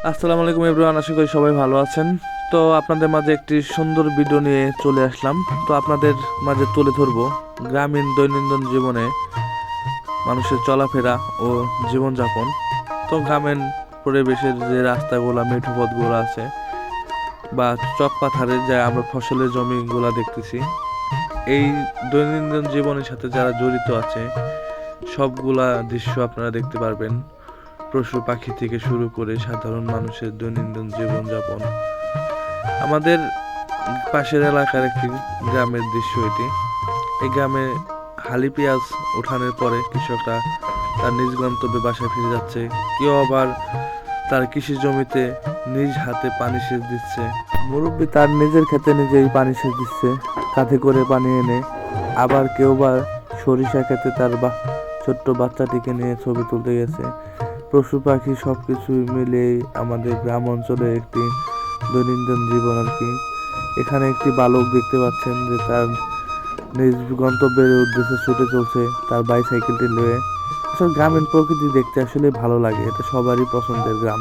আসসালামু আলাইকুম এভরিওয়ান, আশা করি সবাই ভালো আছেন। তো আপনাদের মাঝে একটি সুন্দর ভিডিও নিয়ে চলে আসলাম। তো আপনাদের মাঝে তুলে ধরবো গ্রামীণ দৈনন্দিন জীবনে মানুষের চলাফেরা ও জীবনযাপন। তো গ্রামীণ পরিবেশের যে রাস্তাগুলো, মেঠো পথগুলো আছে বা চক পাথারে যা আমরা ফসলের জমিগুলা দেখতেছি, এই দৈনন্দিন জীবনের সাথে যারা জড়িত আছে সবগুলা দৃশ্য আপনারা দেখতে পারবেন। পশু পাখি থেকে শুরু করে সাধারণ মানুষের দৈনন্দিন জীবনযাপন। আমাদের পাশের এলাকার একটি গ্রামের দৃশ্য এটি। এই গ্রামে হালি পেঁয়াজ ওঠানোর পরে কৃষকরা তার নিজ গন্তব্যে বাসায় ফিরে যাচ্ছে। কেউ আবার তার কৃষি জমিতে নিজ হাতে পানি সেচ দিচ্ছে। মুরব্বী তার নিজের ক্ষেতে নিজেই পানি সেচ দিচ্ছে, কাঁধে করে পানি এনে। আবার কেউ বা সরিষা ক্ষেতে তার ছোট্ট বাচ্চাটিকে নিয়ে ছবি তুলতে গেছে। পশু পাখি সবকিছু মিলিয়ে আমাদের গ্রাম অঞ্চলের একটি দৈনন্দিন জীবন আর কি। এখানে একটি বালক দেখতে পাচ্ছেন যে তার নিজ গন্তব্যের উদ্দেশ্যে ছুটে চলছে তার বাইসাইকেলটি নিয়ে। আসলে গ্রামীণ প্রকৃতি দেখতে আসলে ভালো লাগে, এটা সবারই পছন্দের গ্রাম।